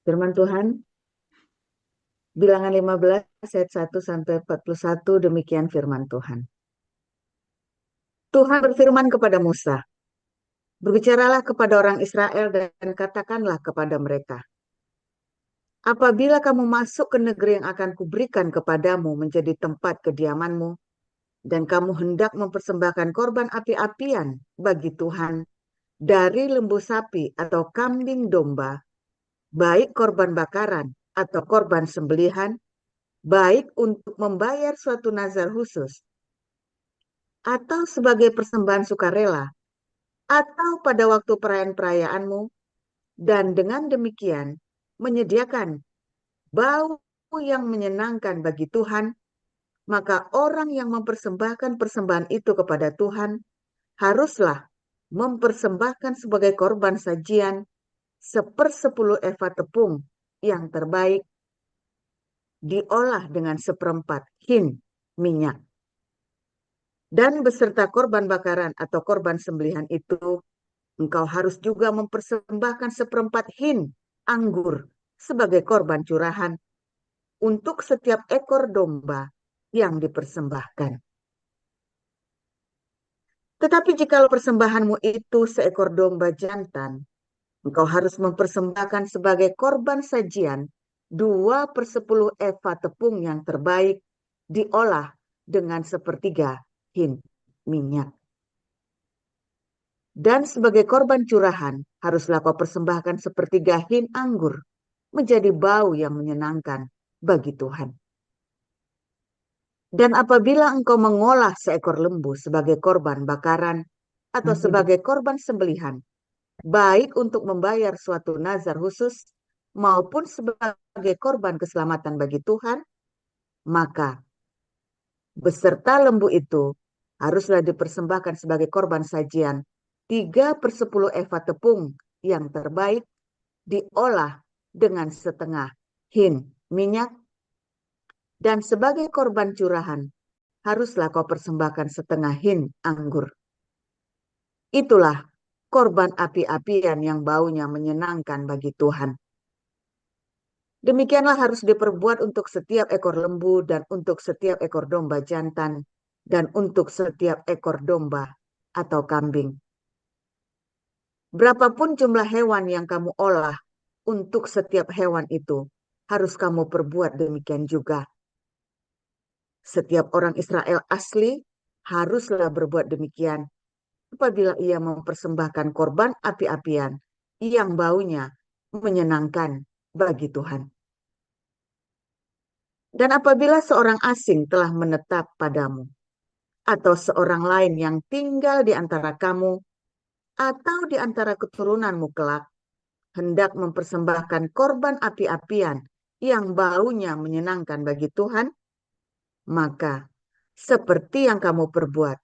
Firman Tuhan, Bilangan 15 ayat 1 sampai 41, demikian firman Tuhan. Tuhan berfirman kepada Musa, berbicaralah kepada orang Israel dan katakanlah kepada mereka, apabila kamu masuk ke negeri yang akan kuberikan kepadamu menjadi tempat kediamanmu, dan kamu hendak mempersembahkan korban api-apian bagi Tuhan dari lembu sapi atau kambing domba, baik korban bakaran atau korban sembelihan, baik untuk membayar suatu nazar khusus, atau sebagai persembahan sukarela, atau pada waktu perayaan-perayaanmu, dan dengan demikian menyediakan bau yang menyenangkan bagi Tuhan, maka orang yang mempersembahkan persembahan itu kepada Tuhan haruslah mempersembahkan sebagai korban sajian 1/10 eva tepung yang terbaik, diolah dengan 1/4 hin minyak. Dan beserta korban bakaran atau korban sembelihan itu, engkau harus juga mempersembahkan 1/4 hin anggur sebagai korban curahan untuk setiap ekor domba yang dipersembahkan. Tetapi jikalau persembahanmu itu seekor domba jantan, engkau harus mempersembahkan sebagai korban sajian 2/10 eva tepung yang terbaik, diolah dengan 1/3 hin minyak. Dan sebagai korban curahan, haruslah kau persembahkan 1/3 hin anggur, menjadi bau yang menyenangkan bagi Tuhan. Dan apabila engkau mengolah seekor lembu sebagai korban bakaran atau sebagai korban sembelihan, baik untuk membayar suatu nazar khusus maupun sebagai korban keselamatan bagi Tuhan, maka beserta lembu itu haruslah dipersembahkan sebagai korban sajian 3/10 eva tepung yang terbaik, diolah dengan 1/2 hin minyak. Dan sebagai korban curahan haruslah kau persembahkan 1/2 hin anggur. Itulah korban api-apian yang baunya menyenangkan bagi Tuhan. Demikianlah harus diperbuat untuk setiap ekor lembu dan untuk setiap ekor domba jantan dan untuk setiap ekor domba atau kambing. Berapapun jumlah hewan yang kamu olah, untuk setiap hewan itu harus kamu perbuat demikian juga. Setiap orang Israel asli haruslah berbuat demikian apabila ia mempersembahkan korban api-apian yang baunya menyenangkan bagi Tuhan. Dan apabila seorang asing telah menetap padamu, atau seorang lain yang tinggal di antara kamu, atau di antara keturunanmu kelak, hendak mempersembahkan korban api-apian yang baunya menyenangkan bagi Tuhan, maka seperti yang kamu perbuat,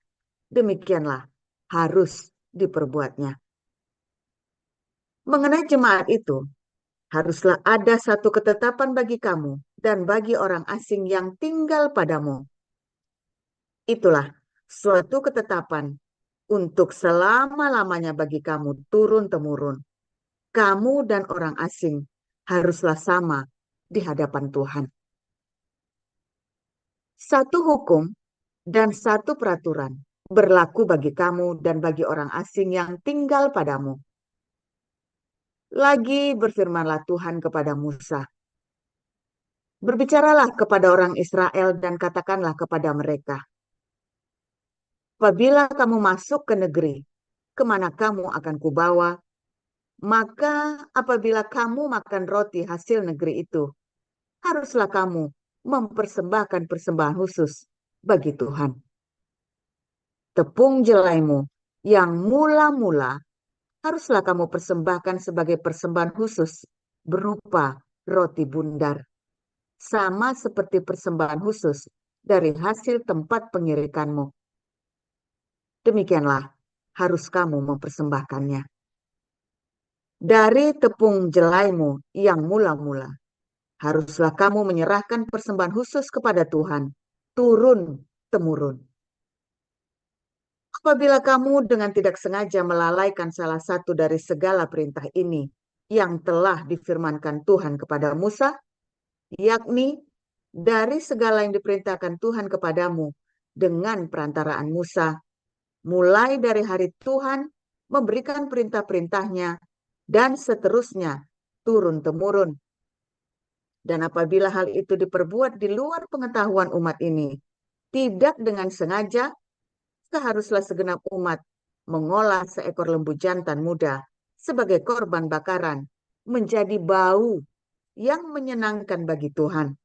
demikianlah harus diperbuatnya. Mengenai jemaat itu, haruslah ada satu ketetapan bagi kamu dan bagi orang asing yang tinggal padamu. Itulah suatu ketetapan untuk selama-lamanya bagi kamu turun-temurun. Kamu dan orang asing haruslah sama di hadapan Tuhan. Satu hukum dan satu peraturan berlaku bagi kamu dan bagi orang asing yang tinggal padamu. Lagi berfirmanlah Tuhan kepada Musa, berbicaralah kepada orang Israel dan katakanlah kepada mereka, apabila kamu masuk ke negeri, kemana kamu akan kubawa, maka apabila kamu makan roti hasil negeri itu, haruslah kamu mempersembahkan persembahan khusus bagi Tuhan. Tepung jelaimu yang mula-mula haruslah kamu persembahkan sebagai persembahan khusus berupa roti bundar, sama seperti persembahan khusus dari hasil tempat pengirikanmu. Demikianlah harus kamu mempersembahkannya. Dari tepung jelaimu yang mula-mula, haruslah kamu menyerahkan persembahan khusus kepada Tuhan, turun-temurun. Apabila kamu dengan tidak sengaja melalaikan salah satu dari segala perintah ini, yang telah difirmankan Tuhan kepada Musa, yakni dari segala yang diperintahkan Tuhan kepadamu dengan perantaraan Musa, mulai dari hari Tuhan memberikan perintah-perintahnya dan seterusnya turun-temurun. Dan apabila hal itu diperbuat di luar pengetahuan umat ini, tidak dengan sengaja, seharuslah segenap umat mengolah seekor lembu jantan muda sebagai korban bakaran, menjadi bau yang menyenangkan bagi Tuhan,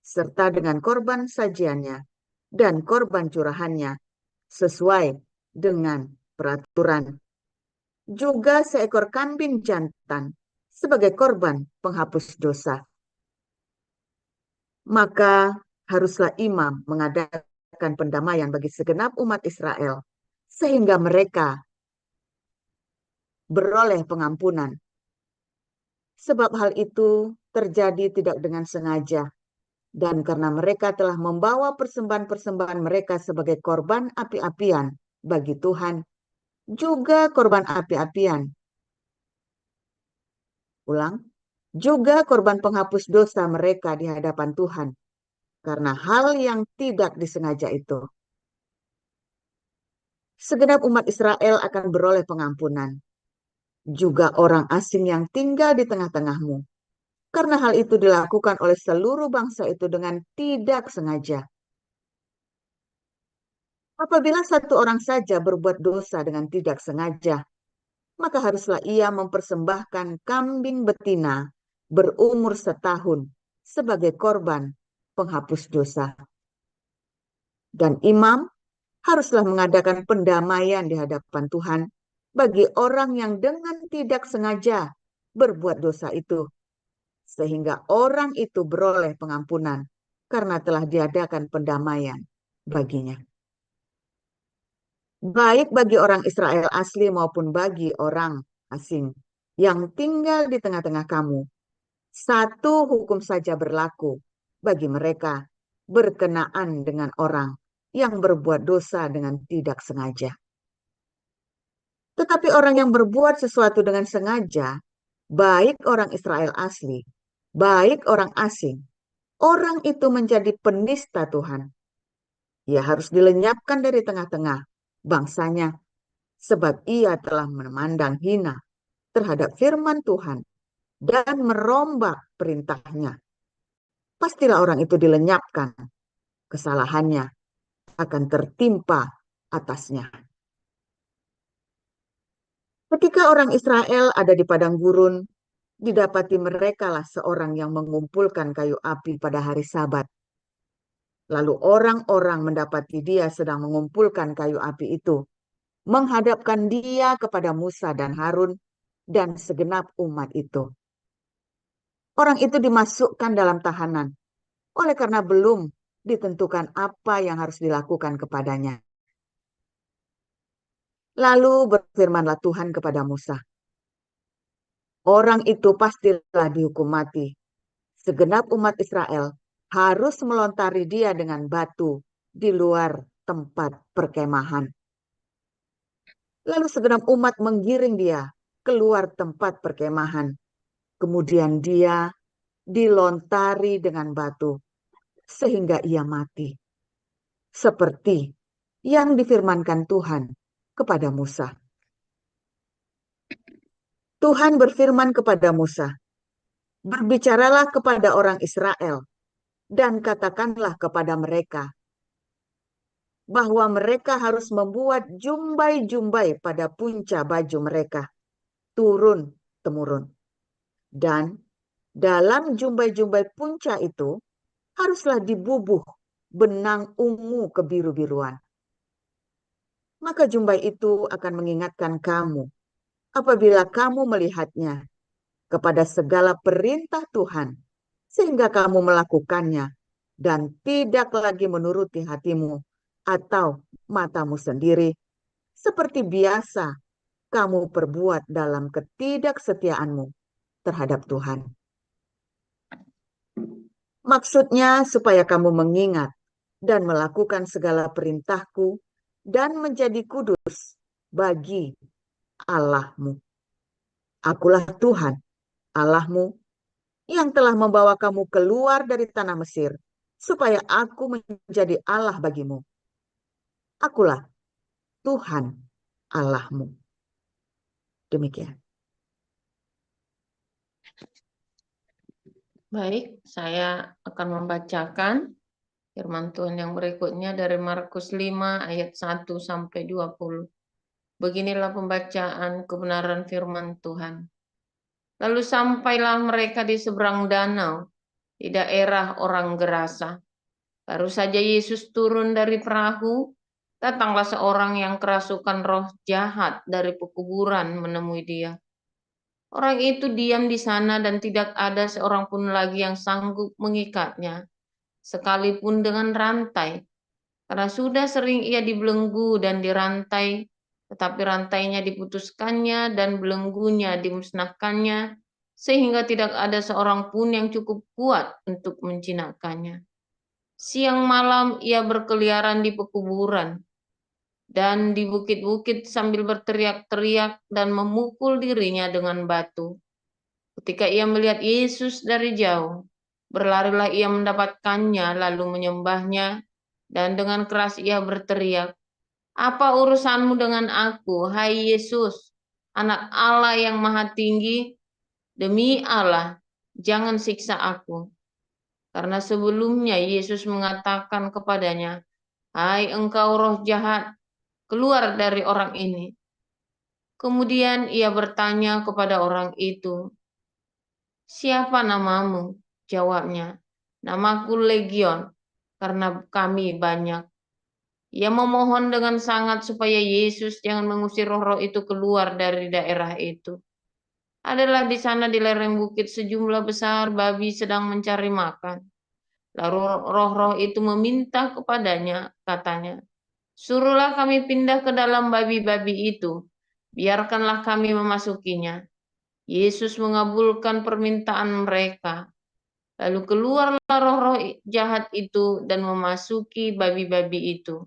serta dengan korban sajiannya dan korban curahannya, sesuai dengan peraturan. Juga seekor kambing jantan sebagai korban penghapus dosa. Maka haruslah imam mengadakan pendamaian bagi segenap umat Israel, sehingga mereka beroleh pengampunan. Sebab hal itu terjadi tidak dengan sengaja, dan karena mereka telah membawa persembahan-persembahan mereka sebagai korban api-apian bagi Tuhan, juga korban api-apian. Ulang, juga korban penghapus dosa mereka di hadapan Tuhan, karena hal yang tidak disengaja itu. Segenap umat Israel akan beroleh pengampunan, juga orang asing yang tinggal di tengah-tengahmu, karena hal itu dilakukan oleh seluruh bangsa itu dengan tidak sengaja. Apabila satu orang saja berbuat dosa dengan tidak sengaja, maka haruslah ia mempersembahkan kambing betina berumur setahun sebagai korban penghapus dosa. Dan imam haruslah mengadakan pendamaian di hadapan Tuhan bagi orang yang dengan tidak sengaja berbuat dosa itu, sehingga orang itu beroleh pengampunan karena telah diadakan pendamaian baginya. Baik bagi orang Israel asli maupun bagi orang asing yang tinggal di tengah-tengah kamu, satu hukum saja berlaku bagi mereka berkenaan dengan orang yang berbuat dosa dengan tidak sengaja. Tetapi orang yang berbuat sesuatu dengan sengaja, baik orang Israel asli, baik orang asing, orang itu menjadi penista Tuhan. Ia harus dilenyapkan dari tengah-tengah bangsanya, sebab ia telah memandang hina terhadap firman Tuhan dan merombak perintahnya. Pastilah orang itu dilenyapkan, kesalahannya akan tertimpa atasnya. Ketika orang Israel ada di padang gurun, didapati merekalah seorang yang mengumpulkan kayu api pada hari Sabat. Lalu orang-orang mendapati dia sedang mengumpulkan kayu api itu, menghadapkan dia kepada Musa dan Harun dan segenap umat itu. Orang itu dimasukkan dalam tahanan, oleh karena belum ditentukan apa yang harus dilakukan kepadanya. Lalu berfirmanlah Tuhan kepada Musa, orang itu pastilah dihukum mati. Segenap umat Israel harus melontari dia dengan batu di luar tempat perkemahan. Lalu segenap umat menggiring dia keluar tempat perkemahan. Kemudian dia dilontari dengan batu sehingga ia mati. Seperti yang difirmankan Tuhan kepada Musa. Tuhan berfirman kepada Musa, berbicaralah kepada orang Israel dan katakanlah kepada mereka bahwa mereka harus membuat jumbai-jumbai pada punca baju mereka, turun-temurun. Dan dalam jumbai-jumbai punca itu haruslah dibubuh benang ungu kebiru-biruan. Maka jumbai itu akan mengingatkan kamu apabila kamu melihatnya kepada segala perintah Tuhan, sehingga kamu melakukannya dan tidak lagi menuruti hatimu atau matamu sendiri, seperti biasa kamu perbuat dalam ketidaksetiaanmu terhadap Tuhan. Maksudnya supaya kamu mengingat dan melakukan segala perintahku dan menjadi kudus bagi Allahmu. Akulah Tuhan, Allahmu, yang telah membawa kamu keluar dari tanah Mesir, supaya aku menjadi Allah bagimu. Akulah Tuhan Allahmu. Demikian. Baik, saya akan membacakan firman Tuhan yang berikutnya dari Markus 5 ayat 1 sampai 20. Beginilah pembacaan kebenaran firman Tuhan. Lalu sampailah mereka di seberang danau, di daerah orang Gerasa. Baru saja Yesus turun dari perahu, datanglah seorang yang kerasukan roh jahat dari pekuburan menemui dia. Orang itu diam di sana dan tidak ada seorang pun lagi yang sanggup mengikatnya, sekalipun dengan rantai. Karena sudah sering ia dibelenggu dan dirantai, tetapi rantainya diputuskannya dan belenggunya dimusnahkannya, sehingga tidak ada seorang pun yang cukup kuat untuk menjinakkannya. Siang malam ia berkeliaran di pekuburan dan di bukit-bukit sambil berteriak-teriak dan memukul dirinya dengan batu. Ketika ia melihat Yesus dari jauh, berlarilah ia mendapatkannya lalu menyembahnya, dan dengan keras ia berteriak, "Apa urusanmu dengan aku, hai Yesus, Anak Allah yang Maha Tinggi? Demi Allah, jangan siksa aku." Karena sebelumnya Yesus mengatakan kepadanya, "Hai engkau roh jahat, keluar dari orang ini." Kemudian ia bertanya kepada orang itu, "Siapa namamu?" Jawabnya, "Namaku Legion, karena kami banyak." Ia memohon dengan sangat supaya Yesus jangan mengusir roh-roh itu keluar dari daerah itu. Adalah di sana di lereng bukit sejumlah besar babi sedang mencari makan. Lalu roh-roh itu meminta kepadanya, katanya, "Suruhlah kami pindah ke dalam babi-babi itu, biarkanlah kami memasukinya." Yesus mengabulkan permintaan mereka. Lalu keluarlah roh-roh jahat itu dan memasuki babi-babi itu.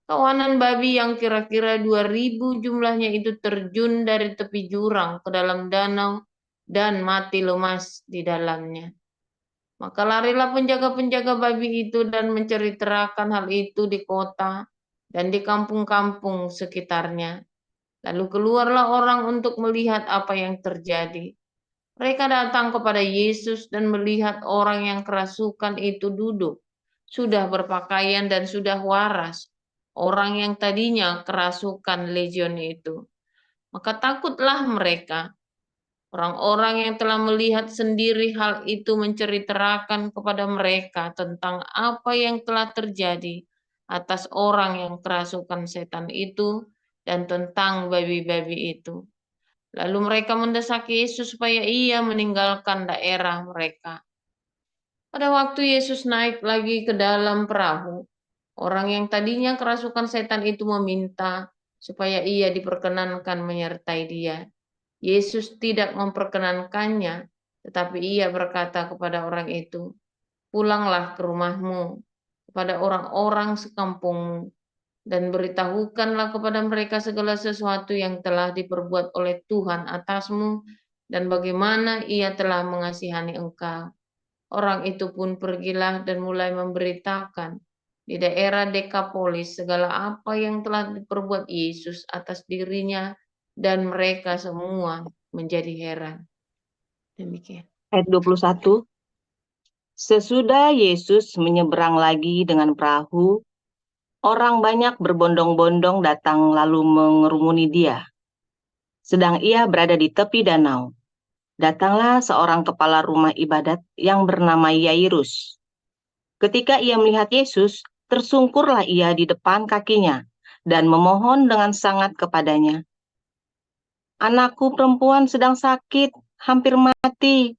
Kawanan babi yang kira-kira 2.000 jumlahnya itu terjun dari tepi jurang ke dalam danau dan mati lemas di dalamnya. Maka larilah penjaga-penjaga babi itu dan menceritakan hal itu di kota dan di kampung-kampung sekitarnya. Lalu keluarlah orang untuk melihat apa yang terjadi. Mereka datang kepada Yesus dan melihat orang yang kerasukan itu duduk, sudah berpakaian dan sudah waras, orang yang tadinya kerasukan legion itu. Maka takutlah mereka. Orang-orang yang telah melihat sendiri hal itu menceritakan kepada mereka tentang apa yang telah terjadi atas orang yang kerasukan setan itu dan tentang babi-babi itu. Lalu mereka mendesak Yesus supaya ia meninggalkan daerah mereka. Pada waktu Yesus naik lagi ke dalam perahu, orang yang tadinya kerasukan setan itu meminta supaya ia diperkenankan menyertai dia. Yesus tidak memperkenankannya, tetapi ia berkata kepada orang itu, "Pulanglah ke rumahmu, kepada orang-orang sekampungmu, dan beritahukanlah kepada mereka segala sesuatu yang telah diperbuat oleh Tuhan atasmu, dan bagaimana ia telah mengasihani engkau." Orang itu pun pergilah dan mulai memberitakan di daerah Dekapolis segala apa yang telah diperbuat Yesus atas dirinya, dan mereka semua menjadi heran. Demikian. Ayat 21. Sesudah Yesus menyeberang lagi dengan perahu, orang banyak berbondong-bondong datang lalu mengerumuni dia. Sedang ia berada di tepi danau, datanglah seorang kepala rumah ibadat yang bernama Yairus. Ketika ia melihat Yesus, tersungkurlah ia di depan kakinya dan memohon dengan sangat kepadanya, "Anakku perempuan sedang sakit, hampir mati.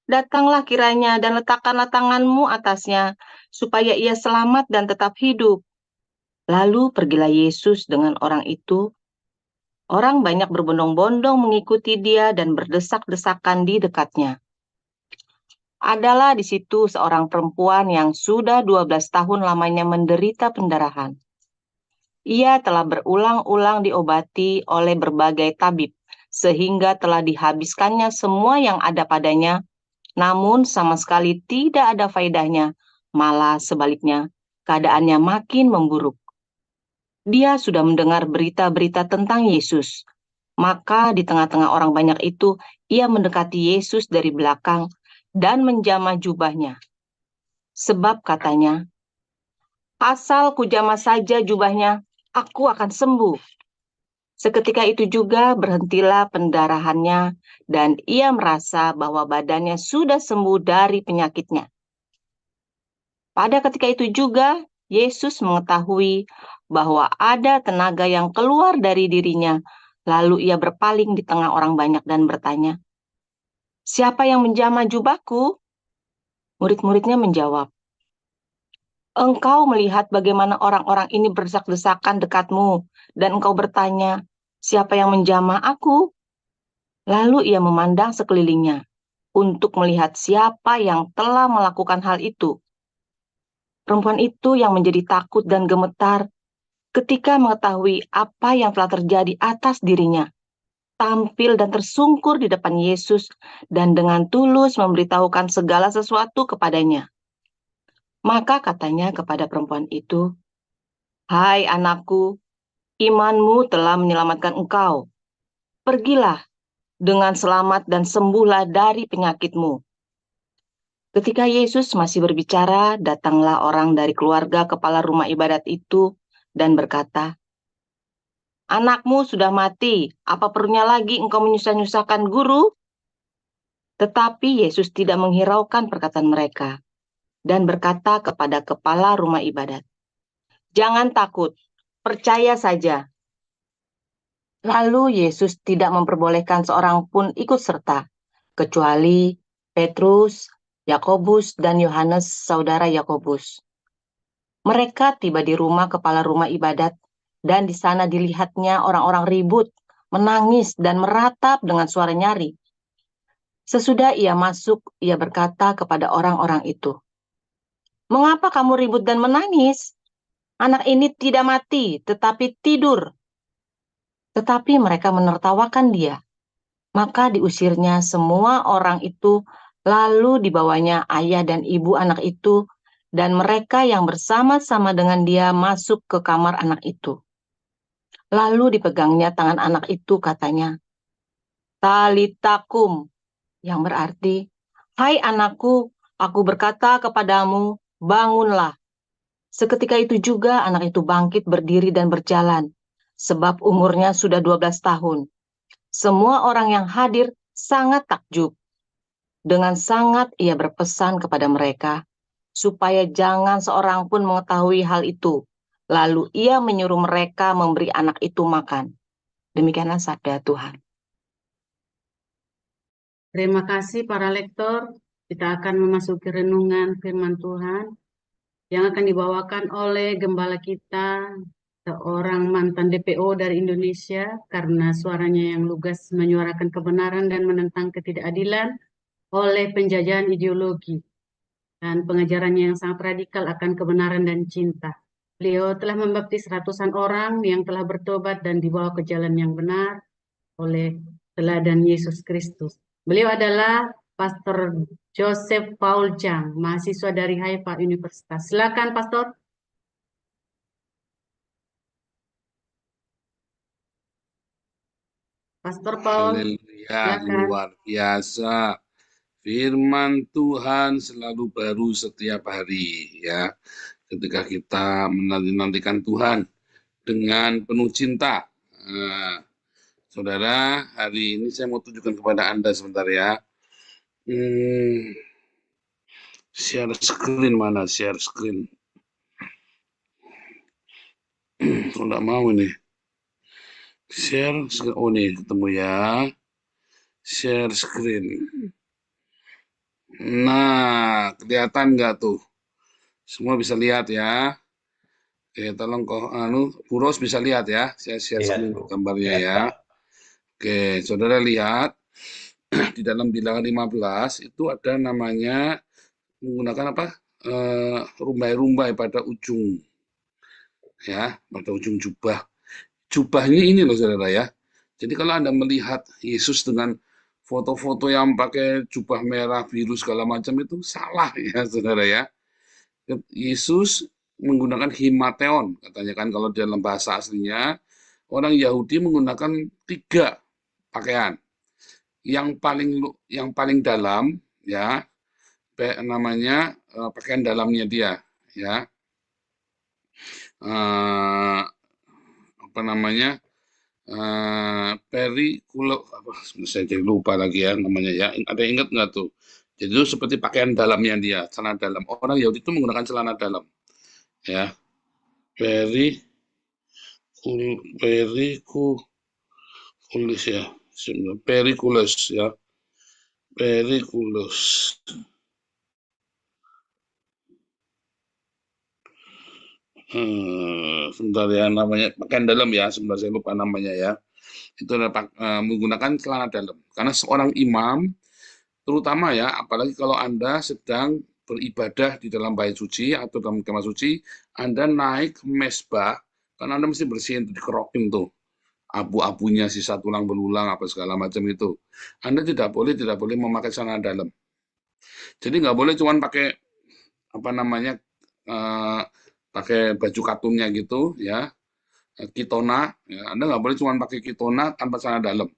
Datanglah kiranya dan letakkanlah tanganmu atasnya, supaya ia selamat dan tetap hidup." Lalu pergilah Yesus dengan orang itu. Orang banyak berbondong-bondong mengikuti dia dan berdesak-desakan di dekatnya. Adalah di situ seorang perempuan yang sudah 12 tahun lamanya menderita pendarahan. Ia telah berulang-ulang diobati oleh berbagai tabib, sehingga telah dihabiskannya semua yang ada padanya, namun sama sekali tidak ada faedahnya, malah sebaliknya, keadaannya makin memburuk. Dia sudah mendengar berita-berita tentang Yesus. Maka di tengah-tengah orang banyak itu, ia mendekati Yesus dari belakang dan menjamah jubahnya. Sebab katanya, asal kujamah saja jubahnya, aku akan sembuh. Seketika itu juga berhentilah pendarahannya dan ia merasa bahwa badannya sudah sembuh dari penyakitnya. Pada ketika itu juga, Yesus mengetahui bahwa ada tenaga yang keluar dari dirinya. Lalu ia berpaling di tengah orang banyak dan bertanya, "Siapa yang menjamah jubahku?" Murid-muridnya menjawab, "Engkau melihat bagaimana orang-orang ini berdesak-desakan dekatmu, dan engkau bertanya, 'Siapa yang menjamah aku?'" Lalu ia memandang sekelilingnya untuk melihat siapa yang telah melakukan hal itu. Perempuan itu yang menjadi takut dan gemetar ketika mengetahui apa yang telah terjadi atas dirinya, tampil dan tersungkur di depan Yesus dan dengan tulus memberitahukan segala sesuatu kepadanya. Maka katanya kepada perempuan itu, "Hai anakku, imanmu telah menyelamatkan engkau. Pergilah dengan selamat dan sembuhlah dari penyakitmu." Ketika Yesus masih berbicara, datanglah orang dari keluarga kepala rumah ibadat itu dan berkata, "Anakmu sudah mati, apa perlunya lagi engkau menyusah-nyusahkan guru?" Tetapi Yesus tidak menghiraukan perkataan mereka dan berkata kepada kepala rumah ibadat, "Jangan takut, percaya saja." Lalu Yesus tidak memperbolehkan seorang pun ikut serta, kecuali Petrus, Yakobus, dan Yohanes, saudara Yakobus. Mereka tiba di rumah kepala rumah ibadat, dan di sana dilihatnya orang-orang ribut, menangis, dan meratap dengan suara nyaring. Sesudah ia masuk, ia berkata kepada orang-orang itu, "Mengapa kamu ribut dan menangis? Anak ini tidak mati, tetapi tidur." Tetapi mereka menertawakan dia. Maka diusirnya semua orang itu, lalu dibawanya ayah dan ibu anak itu, dan mereka yang bersama-sama dengan dia masuk ke kamar anak itu. Lalu dipegangnya tangan anak itu, katanya, "Talita kum," yang berarti, "Hai anakku, aku berkata kepadamu, bangunlah." Seketika itu juga anak itu bangkit berdiri dan berjalan, sebab umurnya sudah 12 tahun. Semua orang yang hadir sangat takjub. Dengan sangat ia berpesan kepada mereka, supaya jangan seorang pun mengetahui hal itu. Lalu ia menyuruh mereka memberi anak itu makan. Demikianlah sabda Tuhan. Terima kasih para lektor. Kita akan memasuki renungan firman Tuhan yang akan dibawakan oleh gembala kita, seorang mantan DPO dari Indonesia, karena suaranya yang lugas menyuarakan kebenaran dan menentang ketidakadilan oleh penjajahan ideologi dan pengajarannya yang sangat radikal akan kebenaran dan cinta. Beliau telah membaptis ratusan orang yang telah bertobat dan dibawa ke jalan yang benar oleh teladan Yesus Kristus. Beliau adalah Pastor Joseph Paul Chang, mahasiswa dari Haifa Universitas. Silakan, Pastor. Pastor Paul, Haleluya, silakan. luar biasa. Firman Tuhan selalu baru setiap hari, ya. Ketika kita menanti-nantikan Tuhan dengan penuh cinta. Nah, saudara, hari ini saya mau tunjukkan kepada Anda sebentar ya. Share screen mana? Share screen. Kok nggak mau ini? Share screen. Oh nih, ketemu ya. Share screen. Nah, kelihatan nggak tuh? Semua bisa lihat ya. Oke, tolong Bu Ros bisa lihat ya. Saya share screen gambarnya ya. Oke, saudara lihat di dalam bilangan 15 itu ada namanya menggunakan apa? Rumbai-rumbai pada ujung. Ya, pada ujung jubah. Jubahnya ini loh saudara ya. Jadi kalau Anda melihat Yesus dengan foto-foto yang pakai jubah merah, biru, segala macam itu salah ya, saudara ya. Yesus menggunakan himateon, katanya kan kalau dalam bahasa aslinya, orang Yahudi menggunakan 3 pakaian. Yang paling dalam ya, namanya pakaian dalamnya dia ya. Apa namanya? Perikulo, saya jadi lupa lagi ya namanya ya. Ada yang ingat nggak tuh? Jadi itu seperti pakaian dalamnya dia, celana dalam. Orang Yahudi itu menggunakan celana dalam, ya. Perikulis ya, perikulus ya, perikulus. Sebentar ya, namanya pakaian dalam ya, sebentar saya lupa namanya ya. Itu adalah menggunakan celana dalam. Karena seorang imam, terutama ya, apalagi kalau Anda sedang beribadah di dalam bait suci atau dalam kemah suci, Anda naik ke mesbah, kan Anda mesti bersihin, dikerokin tuh, abu-abunya, sisa tulang belulang, apa segala macam itu. Anda tidak boleh memakai celana dalam. Jadi nggak boleh cuma pakai apa namanya, pakai baju katunnya gitu ya, kitona. Ya. Anda nggak boleh cuma pakai kitona tanpa celana dalam.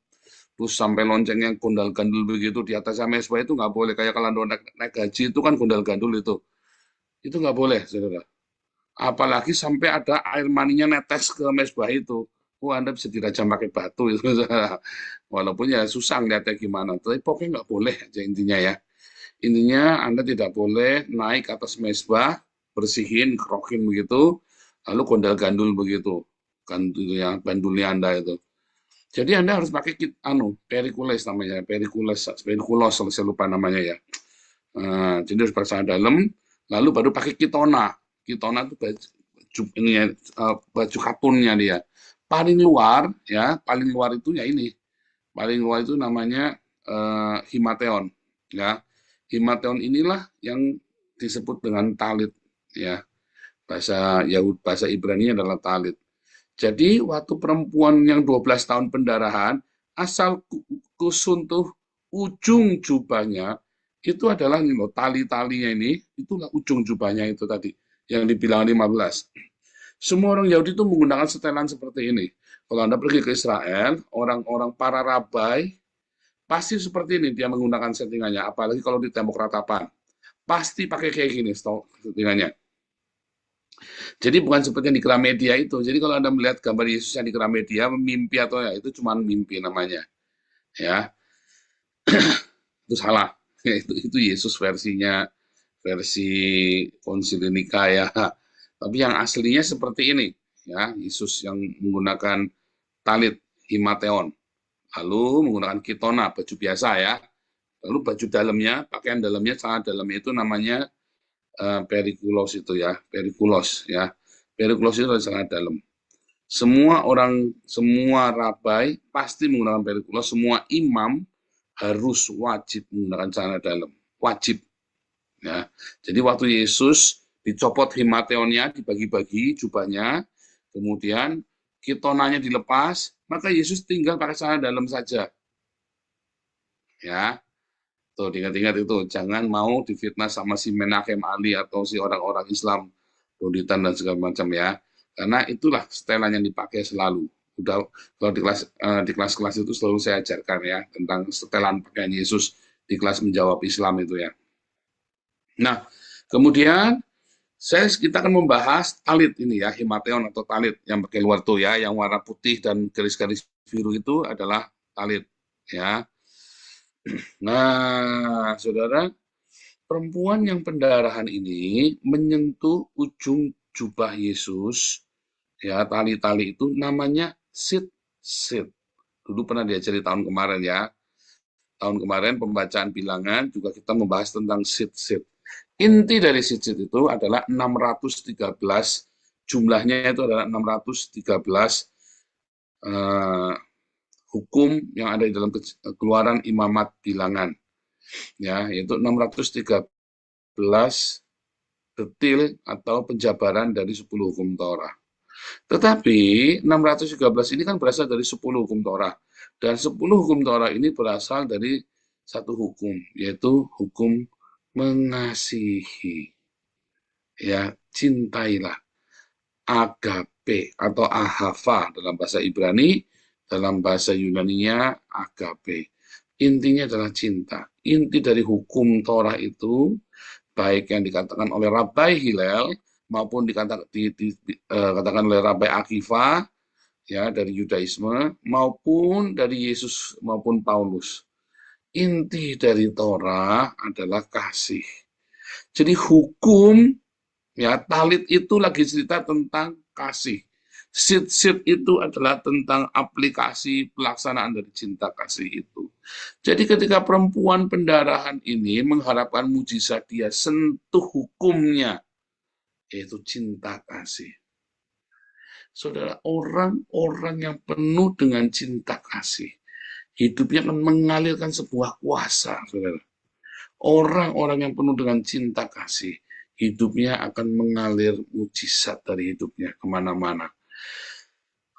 Terus sampai lonceng yang gondal-gandul begitu di atas mesbah itu nggak boleh. Kayak kalau naik gaji itu kan gondal-gandul itu. Itu nggak boleh, saudara. Apalagi sampai ada air maninya netes ke mesbah itu. Anda bisa dirajam pakai batu itu, saudara. Walaupun ya susah ngeliatnya gimana. Tapi pokoknya nggak boleh aja intinya ya. Intinya Anda tidak boleh naik ke atas mesbah, bersihin, kerokin begitu, lalu gondal-gandul begitu. Gandulnya, bandulnya Anda itu. Jadi Anda harus pakai perikules namanya, perikulos, saya lupa namanya ya. Jadi harus pakai dalam, lalu baru pakai kitona. Kitona itu baju katunnya dia. Paling luar itu ya ini. Paling luar itu namanya himateon, ya. Himateon inilah yang disebut dengan talit, ya. Bahasa Ibrani adalah talit. Jadi waktu perempuan yang 12 tahun pendarahan, asal kusuntuh ujung jubahnya, itu adalah tali-talinya ini, itulah ujung jubahnya itu tadi, yang dibilang 15. Semua orang Yahudi itu menggunakan setelan seperti ini. Kalau Anda pergi ke Israel, orang-orang para rabai, pasti seperti ini dia menggunakan settingannya, apalagi kalau di tembok ratapan. Pasti pakai kayak gini settingannya. Jadi bukan seperti yang di Gramedia itu. Jadi kalau Anda melihat gambar Yesus yang di Gramedia, mimpi atau ya, itu cuma mimpi namanya. Ya. Itu salah. Itu Yesus versinya, versi Konsili Nikaya. Tapi yang aslinya seperti ini. Ya, Yesus yang menggunakan talit, himateon. Lalu menggunakan kitona, baju biasa ya. Lalu baju dalamnya, pakaian dalamnya, celana dalamnya itu namanya perikulos itu ya, perikulos ya. Perikulos itu adalah celana dalam. Semua rabai pasti menggunakan perikulos, semua imam harus wajib menggunakan celana dalam, wajib. Ya. Jadi waktu Yesus dicopot himateonnya, dibagi-bagi jubahnya, kemudian kitonanya dilepas, maka Yesus tinggal pakai celana dalam saja. Ya. Tuh, diingat-ingat itu, jangan mau difitnah sama si Menachem Ali atau si orang-orang Islam, Doditan dan segala macam ya. Karena itulah setelan yang dipakai selalu. Udah kalau di kelas-kelas itu selalu saya ajarkan ya tentang setelan pakaian Yesus di kelas menjawab Islam itu ya. Nah, kemudian kita akan membahas talit ini ya, himateon atau talit yang pakai luar tuh ya, yang warna putih dan garis-garis biru itu adalah talit ya. Nah, saudara, perempuan yang pendarahan ini menyentuh ujung jubah Yesus, ya tali-tali itu namanya sit. Dulu pernah diajari tahun kemarin ya. Tahun kemarin pembacaan bilangan juga kita membahas tentang sit. Inti dari sit itu adalah 613, jumlahnya itu adalah 613 hukum yang ada di dalam keluaran imamat bilangan. Ya, yaitu 613 detil atau penjabaran dari 10 hukum Torah. Tetapi 613 ini kan berasal dari 10 hukum Torah. Dan 10 hukum Taurat ini berasal dari satu hukum, yaitu hukum mengasihi. Ya, cintailah. Agape atau ahava dalam bahasa Ibrani, dalam bahasa Yunani-nya agape. Intinya adalah cinta. Inti dari hukum Torah itu, baik yang dikatakan oleh Rabbi Hillel maupun dikatakan oleh Rabbi Akiva, ya, dari Yudaisme, maupun dari Yesus maupun Paulus. Inti dari Torah adalah kasih. Jadi hukum, ya, talit itu lagi cerita tentang kasih. Sit itu adalah tentang aplikasi pelaksanaan dari cinta kasih itu. Jadi ketika perempuan pendarahan ini mengharapkan mujizat, dia sentuh hukumnya, yaitu cinta kasih. Saudara, orang-orang yang penuh dengan cinta kasih, hidupnya akan mengalirkan sebuah kuasa, saudara. Orang-orang yang penuh dengan cinta kasih, hidupnya akan mengalir mujizat dari hidupnya kemana-mana.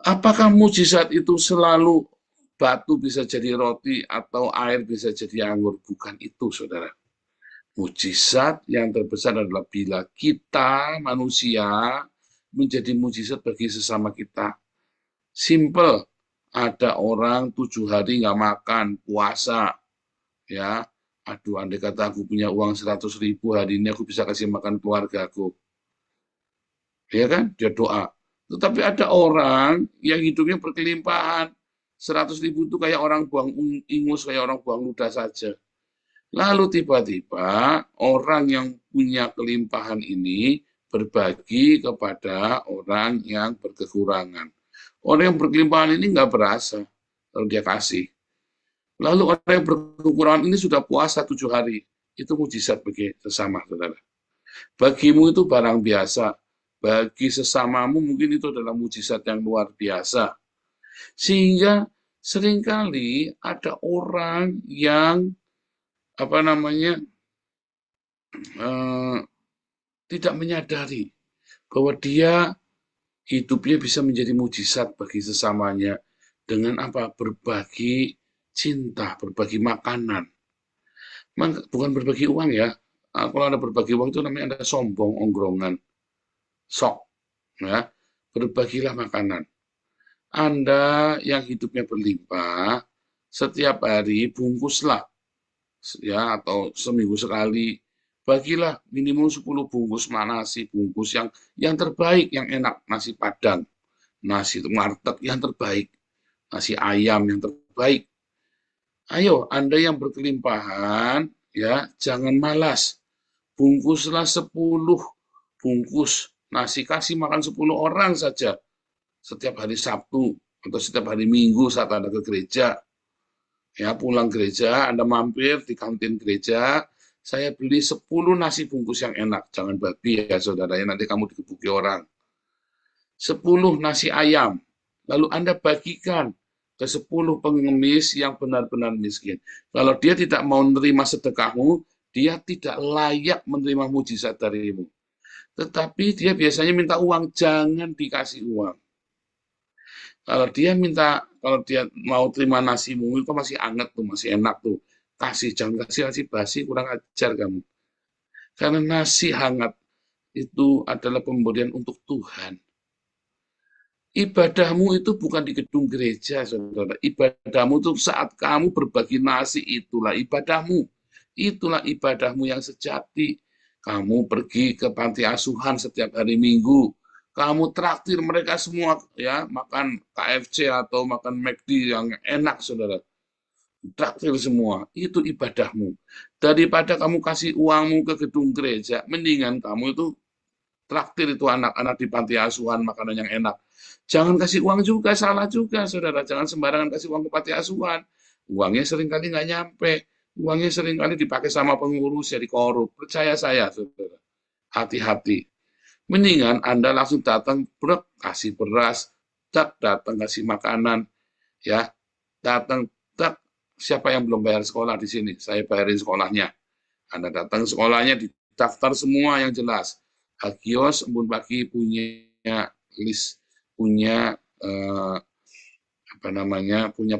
Apakah mujizat itu selalu batu bisa jadi roti atau air bisa jadi anggur? Bukan itu, saudara. Mujizat yang terbesar adalah bila kita manusia menjadi mujizat bagi sesama kita. Simple, ada orang 7 hari nggak makan, puasa, ya. Aduh, andai kata aku punya uang 100.000 hari ini, aku bisa kasih makan keluarga aku. Ya kan? Dia doa. Tetapi ada orang yang hidupnya berkelimpahan. 100.000 itu kayak orang buang ingus, kayak orang buang ludah saja. Lalu tiba-tiba orang yang punya kelimpahan ini berbagi kepada orang yang berkekurangan. Orang yang berkelimpahan ini nggak berasa kalau dia kasih. Lalu orang yang berkekurangan ini sudah puasa 7 hari. Itu mujizat bagi sesama, saudara. Bagimu itu barang biasa. Bagi sesamamu mungkin itu adalah mujizat yang luar biasa. Sehingga seringkali ada orang yang tidak menyadari bahwa dia hidupnya bisa menjadi mujizat bagi sesamanya dengan apa? Berbagi cinta, berbagi makanan. Bukan berbagi uang ya. Kalau ada berbagi uang itu namanya ada sombong, ongkrongan, sok. Ya. Berbagilah makanan. Anda yang hidupnya berlimpah, setiap hari bungkuslah, ya, atau seminggu sekali, bagilah minimum 10 bungkus nasi, bungkus yang terbaik, yang enak, nasi Padang, nasi warteg yang terbaik, nasi ayam yang terbaik. Ayo, Anda yang berkelimpahan, ya, jangan malas. Bungkuslah 10 bungkus nasi, kasih makan 10 orang saja setiap hari Sabtu atau setiap hari Minggu saat Anda ke gereja. Ya, pulang gereja, Anda mampir di kantin gereja, saya beli 10 nasi bungkus yang enak. Jangan babi ya, saudara, ya, nanti kamu digebuki orang. 10 nasi ayam. Lalu Anda bagikan ke 10 pengemis yang benar-benar miskin. Kalau dia tidak mau menerima sedekahmu, dia tidak layak menerima mujizat darimu. Tetapi dia biasanya minta uang, jangan dikasih uang. Kalau dia mau terima nasimu, itu masih hangat tuh, masih enak tuh. Kasih, jangan kasih nasi basi, kurang ajar kamu. Karena nasi hangat itu adalah pemberian untuk Tuhan. Ibadahmu itu bukan di gedung gereja, saudara. Ibadahmu itu saat kamu berbagi nasi, itulah ibadahmu. Itulah ibadahmu yang sejati. Kamu pergi ke panti asuhan setiap hari Minggu. Kamu traktir mereka semua, ya, makan KFC atau makan McD yang enak, saudara. Traktir semua. Itu ibadahmu. Daripada kamu kasih uangmu ke gedung gereja, mendingan kamu itu traktir itu anak-anak di panti asuhan makanan yang enak. Jangan kasih uang juga, salah juga, saudara. Jangan sembarangan kasih uang ke panti asuhan. Uangnya seringkali nggak nyampe. Uangnya seringkali dipakai sama pengurus, jadi korup. Percaya saya, saudara. Hati-hati. Mendingan Anda langsung datang, kasih beras, datang kasih makanan, ya. Datang, siapa yang belum bayar sekolah di sini? Saya bayarin sekolahnya. Anda datang sekolahnya, didaftar semua yang jelas. Hagios, Embun Pagi punya list, punya punya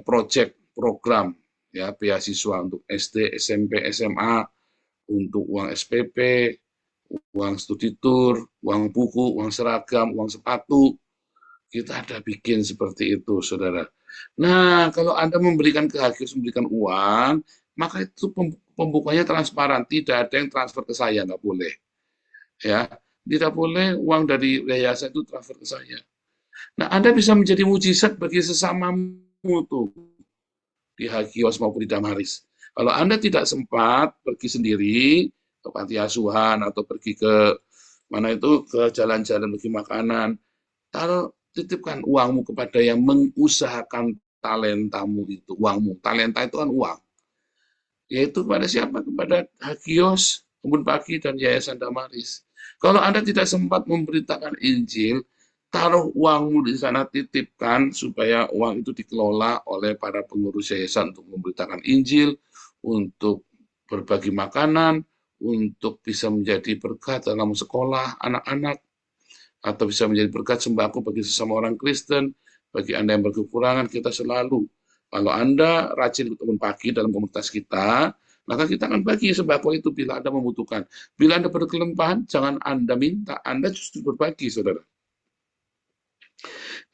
program ya, beasiswa untuk SD, SMP, SMA, untuk uang SPP, uang studi tur, uang buku, uang seragam, uang sepatu. Kita ada bikin seperti itu, saudara. Nah, kalau Anda memberikan ke Hagios, memberikan uang, maka itu pembukanya transparan. Tidak ada yang transfer ke saya, nggak boleh. Ya, tidak boleh uang dari yayasan itu transfer ke saya. Nah, Anda bisa menjadi mujizat bagi sesamamu tuh di Hagios maupun di Damaris. Kalau Anda tidak sempat pergi sendiri ke panti asuhan atau pergi ke mana itu, ke jalan-jalan bagi makanan, titipkan uangmu kepada yang mengusahakan talentamu itu, uangmu. Talenta itu kan uang. Yaitu kepada siapa? Kepada Hagios, Kebun Pagi, dan Yayasan Damaris. Kalau Anda tidak sempat memberitakan Injil, taruh uangmu di sana, titipkan supaya uang itu dikelola oleh para pengurus yayasan untuk memberitakan Injil, untuk berbagi makanan, untuk bisa menjadi berkat dalam sekolah anak-anak, atau bisa menjadi berkat sembako bagi sesama orang Kristen. Bagi Anda yang berkekurangan, kita selalu, kalau Anda rajin Kebun Pagi dalam komunitas kita, maka kita akan bagi sembako itu bila Anda membutuhkan. Bila Anda berkelimpahan, jangan Anda minta, Anda justru berbagi, saudara.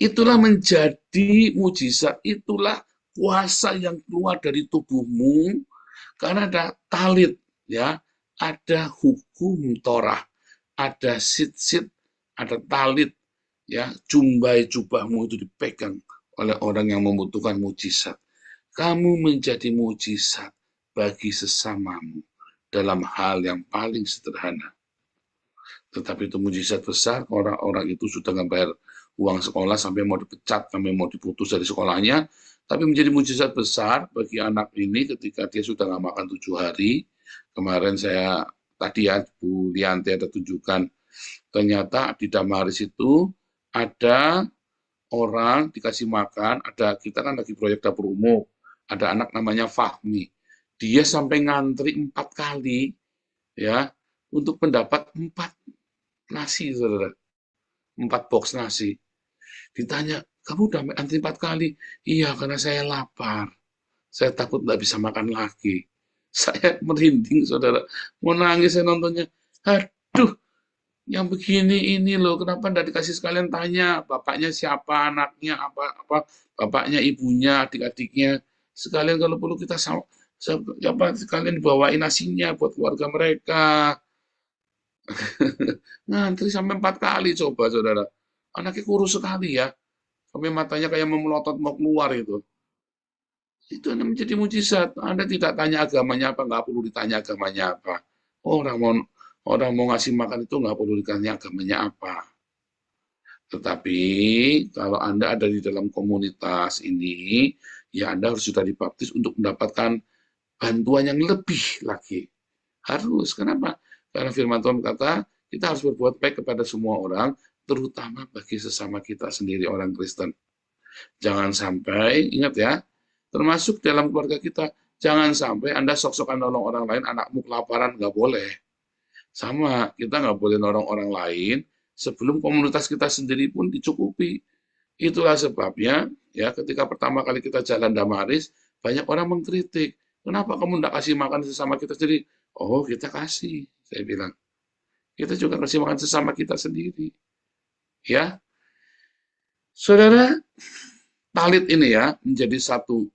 Itulah menjadi mujizat, itulah kuasa yang keluar dari tubuhmu, karena ada talit, ya, ada hukum Torah, ada sit-sit, ada talit, ya, jumbai jubahmu itu dipegang oleh orang yang membutuhkan mujizat. Kamu menjadi mujizat bagi sesamamu dalam hal yang paling sederhana. Tetapi itu mujizat besar, orang-orang itu sudah ngebayar uang sekolah sampai mau dipecat, sampai mau diputus dari sekolahnya, tapi menjadi mujizat besar bagi anak ini ketika dia sudah nggak makan 7 hari. Kemarin saya, tadi ya, Bu Lianti ada tunjukkan, ternyata di Damaris itu ada orang dikasih makan, kita kan lagi proyek dapur umum, ada anak namanya Fahmi, dia sampai ngantri 4 kali, ya, untuk mendapat 4 nasi, saudara, 4 box nasi. Ditanya, kamu udah antri 4 kali? Iya, karena saya lapar. Saya takut nggak bisa makan lagi. Saya merinding, saudara. Mau nangis saya nontonnya. Aduh, yang begini ini loh, kenapa nggak dikasih sekalian tanya, bapaknya siapa, anaknya, apa bapaknya, ibunya, adik-adiknya. Sekalian kalau perlu kita sekalian dibawain nasinya buat keluarga mereka. Ngantri sampai 4 kali, coba, saudara. Anaknya kurus sekali ya, sampai matanya kayak memelotot mau keluar itu. Itu menjadi mujizat. Anda tidak tanya agamanya apa, nggak perlu ditanya agamanya apa. Orang mau ngasih makan itu nggak perlu ditanya agamanya apa. Tetapi kalau Anda ada di dalam komunitas ini, ya Anda harus sudah dibaptis untuk mendapatkan bantuan yang lebih lagi. Harus. Kenapa? Karena firman Tuhan kata, kita harus berbuat baik kepada semua orang, terutama bagi sesama kita sendiri orang Kristen. Jangan sampai, ingat ya, termasuk dalam keluarga kita, jangan sampai Anda sok-sokan nolong orang lain, anakmu kelaparan, nggak boleh. Sama, kita nggak boleh nolong orang lain sebelum komunitas kita sendiri pun dicukupi. Itulah sebabnya, ya, ketika pertama kali kita jalan Damaris, banyak orang mengkritik. Kenapa kamu nggak kasih makan sesama kita sendiri? Oh, kita kasih, saya bilang. Kita juga kasih makan sesama kita sendiri. Ya, saudara, talit ini ya menjadi satu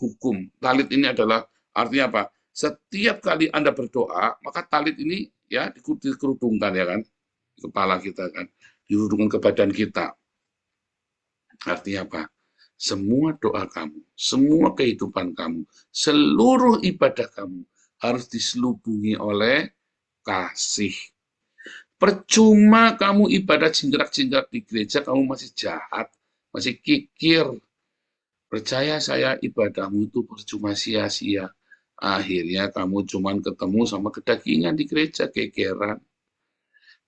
hukum. Talit ini adalah artinya apa? Setiap kali Anda berdoa, maka talit ini ya dikerudungkan ya kan, di kepala kita kan, dikerudungkan ke badan kita. Artinya apa? Semua doa kamu, semua kehidupan kamu, seluruh ibadah kamu harus diselubungi oleh kasih. Percuma kamu ibadah jingkrak-jingkrak di gereja, kamu masih jahat, masih kikir. Percaya saya, ibadahmu itu percuma, sia-sia. Akhirnya kamu cuma ketemu sama kedagingan di gereja, kekeran.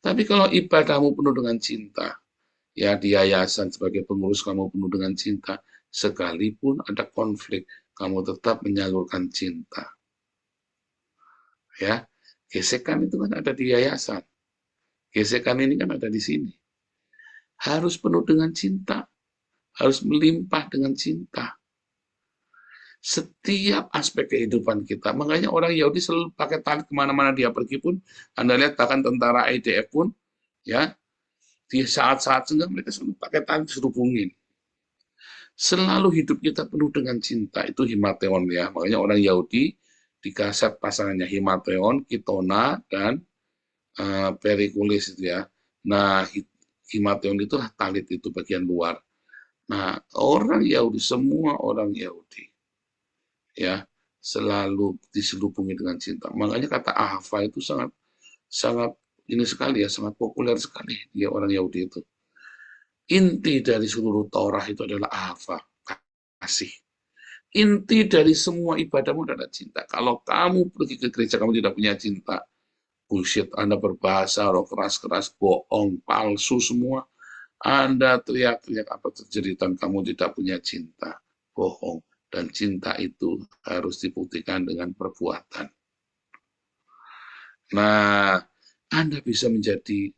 Tapi kalau ibadahmu penuh dengan cinta, ya di yayasan sebagai pengurus kamu penuh dengan cinta, sekalipun ada konflik, kamu tetap menyalurkan cinta. Ya, gesekan itu kan ada di yayasan. Gesekan ini kan ada di sini. Harus penuh dengan cinta. harus melimpah dengan cinta. Setiap aspek kehidupan kita. Makanya orang Yahudi selalu pakai tali kemana-mana dia pergi pun. Anda lihat bahkan tentara IDF pun, ya, di saat-saat senggang mereka selalu pakai tali diserubungin. Selalu hidup kita penuh dengan cinta. Itu himateon ya. Makanya orang Yahudi dikasat pasangannya himateon, kitona, dan perikulis itu ya. Nah, himateon itulah talit, itu bagian luar. Nah, orang Yahudi, semua orang Yahudi ya selalu diselubungi dengan cinta. Makanya kata ahava itu sangat ini sekali ya, sangat populer sekali dia orang Yahudi itu. Inti dari seluruh Torah itu adalah ahava, kasih. Inti dari semua ibadahmu adalah cinta. Kalau kamu pergi ke gereja kamu tidak punya cinta, bullshit, Anda berbahasa roh keras-keras, bohong, palsu semua. Anda teriak-teriak apa terjadi dan kamu tidak punya cinta, bohong. Dan cinta itu harus dibuktikan dengan perbuatan. Nah, Anda bisa menjadi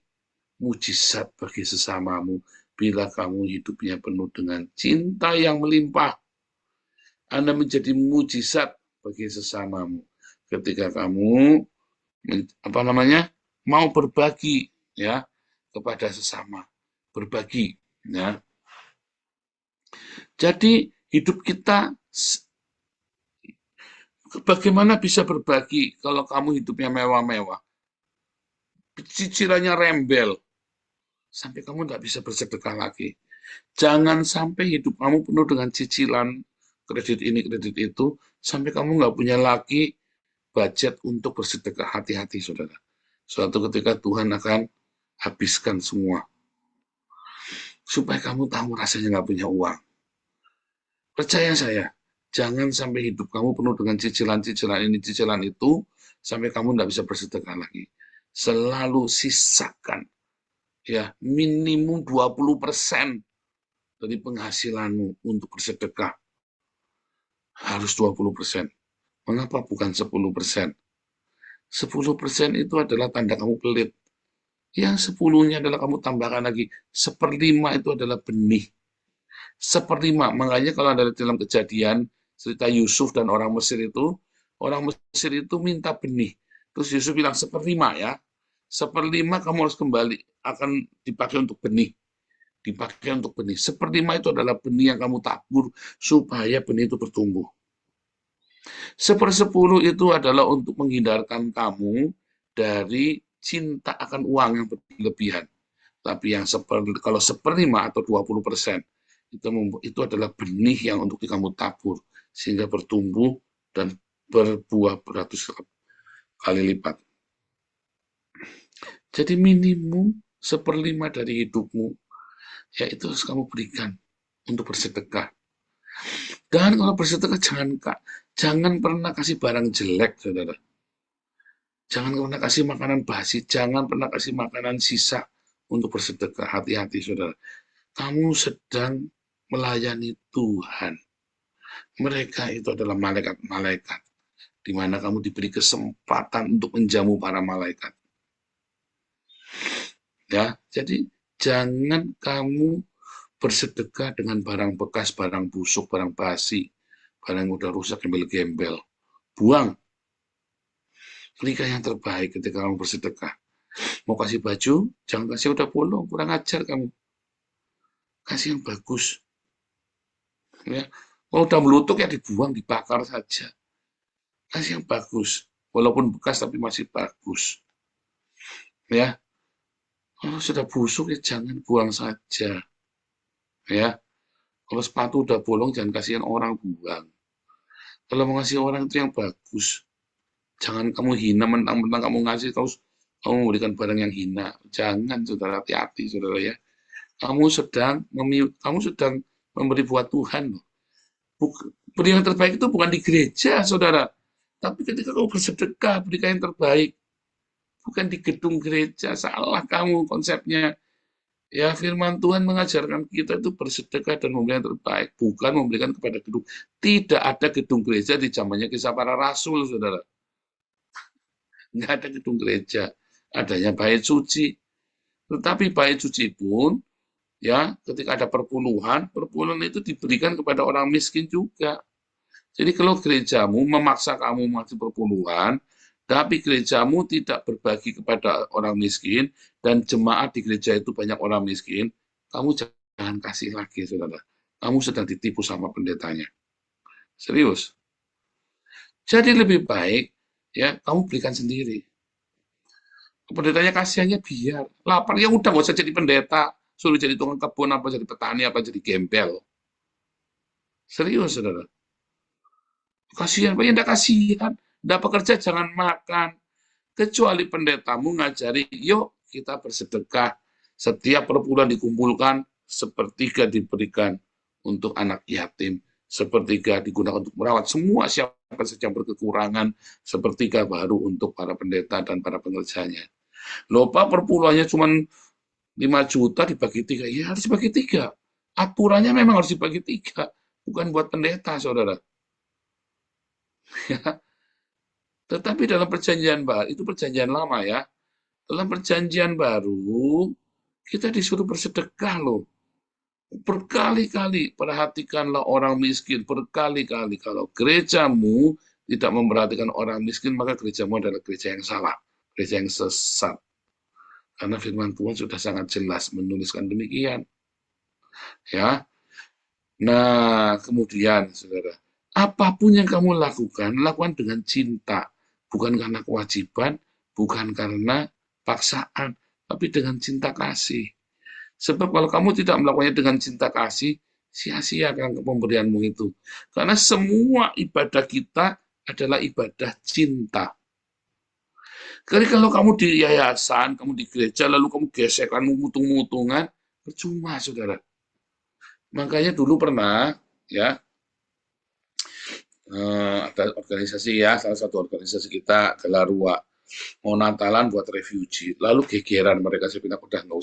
mujizat bagi sesamamu bila kamu hidupnya penuh dengan cinta yang melimpah. Anda menjadi mujizat bagi sesamamu ketika kamu mau berbagi ya kepada sesama, berbagi ya. Jadi hidup kita bagaimana bisa berbagi kalau kamu hidupnya mewah-mewah, cicilannya rembel, sampai kamu nggak bisa bersedekah lagi. Jangan sampai hidup kamu penuh dengan cicilan, kredit ini, kredit itu, sampai kamu nggak punya lagi budget untuk bersedekah. Hati-hati, saudara. Suatu ketika Tuhan akan habiskan semua. Supaya kamu tahu rasanya nggak punya uang. Percaya saya, jangan sampai hidup kamu penuh dengan cicilan-cicilan ini, cicilan itu, sampai kamu nggak bisa bersedekah lagi. Selalu sisakan ya minimum 20% dari penghasilanmu untuk bersedekah. Harus 20%. Mengapa bukan 10%? 10% itu adalah tanda kamu pelit. Yang 10-nya adalah kamu tambahkan lagi. 1/5 itu adalah benih. 1/5. Makanya kalau ada dalam Kejadian, cerita Yusuf dan orang Mesir itu minta benih. Terus Yusuf bilang 1/5 ya. 1/5 kamu harus kembali, akan dipakai untuk benih. Dipakai untuk benih. 1/5 itu adalah benih yang kamu tabur supaya benih itu bertumbuh. 1/10 itu adalah untuk menghindarkan kamu dari cinta akan uang yang berlebihan. Tapi yang kalau 1/5 atau 20% itu adalah benih yang untuk kamu tabur sehingga bertumbuh dan berbuah beratus kali lipat. Jadi minimum 1/5 dari hidupmu ya itu harus kamu berikan untuk bersedekah. Dan kalau bersedekah jangan pernah kasih barang jelek, saudara. Jangan pernah kasih makanan basi, jangan pernah kasih makanan sisa untuk bersedekah. Hati-hati, saudara. Kamu sedang melayani Tuhan. Mereka itu adalah malaikat-malaikat, di mana kamu diberi kesempatan untuk menjamu para malaikat. Ya, jadi jangan kamu bersedekah dengan barang bekas, barang busuk, barang basi, barang yang udah rusak, gembel-gembel. Buang. Berikan yang terbaik ketika kamu bersedekah. Mau kasih baju, jangan kasih udah bolong, kurang ajar kamu. Kasih yang bagus. Ya. Kalau udah melutuk ya dibuang, dibakar saja. Kasih yang bagus. Walaupun bekas tapi masih bagus. Ya. Kalau sudah busuk ya jangan buang saja. Ya. Kalau sepatu udah bolong jangan kasihan orang, buang. Kalau mau ngasih orang itu yang bagus. Jangan kamu hina mentang-mentang kamu ngasih terus kamu memberikan barang yang hina. Jangan, saudara, hati-hati, saudara ya. Kamu sedang memberi buat Tuhan. Beri yang terbaik itu bukan di gereja, saudara. Tapi ketika kamu bersedekah, berikan yang terbaik. Bukan di gedung gereja. Salah kamu konsepnya. Ya, firman Tuhan mengajarkan kita itu bersedekah dan memberi yang terbaik. Bukan memberikan kepada gedung. Tidak ada gedung gereja di zamannya Kisah Para Rasul, saudara. Nggak ada gedung gereja. Adanya bait suci. Tetapi bait suci pun ya, ketika ada perpuluhan itu diberikan kepada orang miskin juga. Jadi kalau gerejamu memaksa kamu masuk perpuluhan, tapi gerejamu tidak berbagi kepada orang miskin, dan jemaat di gereja itu banyak orang miskin, kamu jangan kasih lagi, saudara. Kamu sedang ditipu sama pendetanya. Serius. Jadi lebih baik ya kamu berikan sendiri. Pendetanya kasihannya biar lapar, ya udah nggak usah jadi pendeta, suruh jadi tukang kebun, apa jadi petani, apa jadi gembel. Serius, saudara. Kasihan, Pak, ya enggak kasihan. Enggak bekerja jangan makan. Kecuali pendetamu ngajari, yuk kita bersedekah. Setiap perpuluhan dikumpulkan, sepertiga diberikan untuk anak yatim, sepertiga digunakan untuk merawat semua siapa saja yang berkekurangan, sepertiga baru untuk para pendeta dan para pengerjanya. Loh Pak, perpuluhannya cuma 5 juta dibagi 3, ya harus dibagi 3. Aturannya memang harus dibagi 3, bukan buat pendeta, saudara. Ya. Tetapi dalam perjanjian baru, itu perjanjian lama ya, dalam perjanjian baru, kita disuruh bersedekah loh. Berkali-kali, perhatikanlah orang miskin, berkali-kali. Kalau gerejamu tidak memperhatikan orang miskin, maka gerejamu adalah gereja yang salah, gereja yang sesat. Karena firman Tuhan sudah sangat jelas menuliskan demikian. Ya. Nah, kemudian, saudara, apapun yang kamu lakukan, lakukan dengan cinta. Bukan karena kewajiban, bukan karena paksaan, tapi dengan cinta kasih. Sebab kalau kamu tidak melakukannya dengan cinta kasih, sia-sia kan pemberianmu itu. Karena semua ibadah kita adalah ibadah cinta. Jadi kalau kamu di yayasan, kamu di gereja, lalu kamu gesekan, mutung-mutungan, percuma, saudara. Makanya dulu pernah, ya, ada organisasi ya, salah satu organisasi kita, Gelarua, mau Natalan buat refugee, lalu gegeran mereka, saya bilang, udah nggak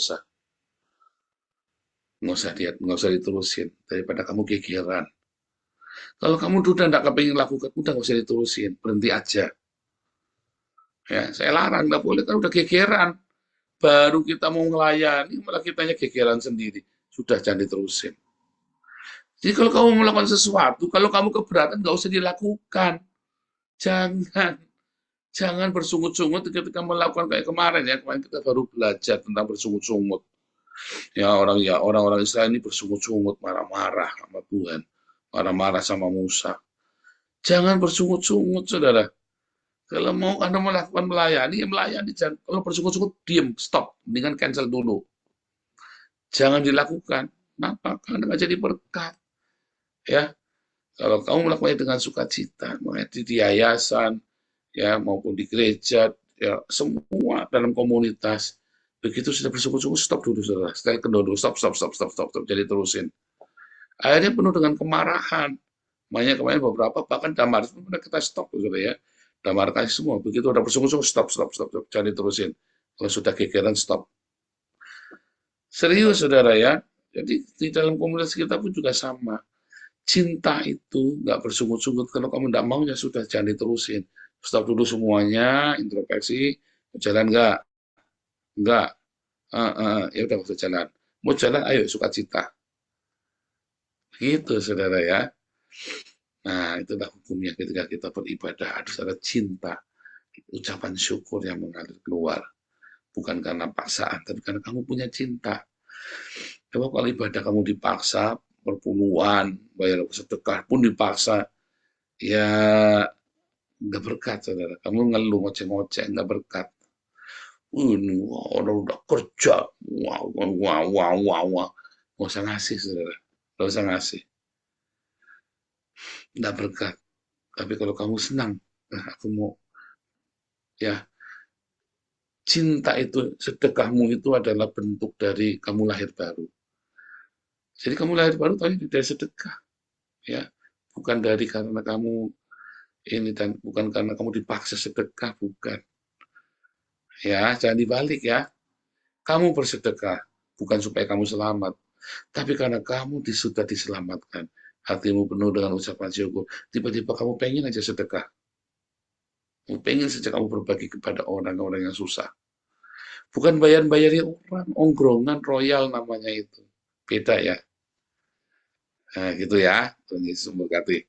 usah diterusin, daripada kamu gegeran. Kalau kamu udah nggak kepingin lakukan, udah nggak usah diterusin, berhenti aja. Ya, saya larang, nggak boleh, kan udah gegeran. Baru kita mau melayani, malah kitanya gegeran sendiri. Sudah, jangan diterusin. Jadi kalau kamu melakukan sesuatu, kalau kamu keberatan, nggak usah dilakukan. Jangan bersungut-sungut ketika melakukan kayak kemarin ya. Kemarin kita baru belajar tentang bersungut-sungut. Ya orang-orang Israel ini bersungut-sungut, marah-marah sama Tuhan, marah-marah sama Musa. Jangan bersungut-sungut, saudara. Kalau mau Anda melakukan melayani, ya melayani. Jangan, kalau bersungut-sungut, diam, stop. Mendingan cancel dulu. Jangan dilakukan. Kenapa? Karena nggak jadi berkat. Ya, kalau kamu melakukannya dengan sukacita, di yayasan, ya maupun di gereja, ya semua dalam komunitas, begitu sudah bersungut-sungut, stop dulu, saudara. Setelah kedua, stop, jadi terusin. Akhirnya penuh dengan kemarahan. Makanya kemarin beberapa bahkan damar kita stop, saudara ya. Damar kasih semua. Begitu udah bersungut-sungut, stop, jadi terusin. Kalau sudah gegeran, stop. Serius, saudara ya. Jadi di dalam komunitas kita pun juga sama. Cinta itu nggak bersungut-sungut. Kalau kamu nggak mau, ya sudah, jangan diterusin. Stop dulu semuanya, introspeksi. Jalan nggak? Nggak. Ya udah, usah jalan. Mau jalan, ayo, sukacita. Gitu, saudara ya. Nah, itulah hukumnya ketika kita beribadah. Harus ada cinta. Ucapan syukur yang mengalir keluar. Bukan karena paksaan, tapi karena kamu punya cinta. Coba kalau ibadah kamu dipaksa, perpuluhan, bayar sedekah pun dipaksa, ya nggak berkat, saudara. Kamu ngeluh, ngoceh-ngoceh, nggak berkat. Orang udah kerja, wah, nggak usah ngasih, saudara. Nggak usah ngasih. Nggak berkat. Tapi kalau kamu senang, nah aku mau, ya, cinta itu, sedekahmu itu adalah bentuk dari kamu lahir baru. Jadi kamu lahir baru tapi dari sedekah, ya, bukan dari karena kamu ini, dan bukan karena kamu dipaksa sedekah, bukan. Ya, jangan dibalik ya. Kamu bersedekah bukan supaya kamu selamat, tapi karena kamu sudah diselamatkan. Hatimu penuh dengan ucapan syukur. Tiba-tiba kamu pengen aja sedekah. Kamu pengen saja kamu berbagi kepada orang-orang yang susah. Bukan bayar-bayarnya orang, ongkrongan royal namanya itu. Beda ya. Nah, gitu ya. Tuhan Yesus memberkati.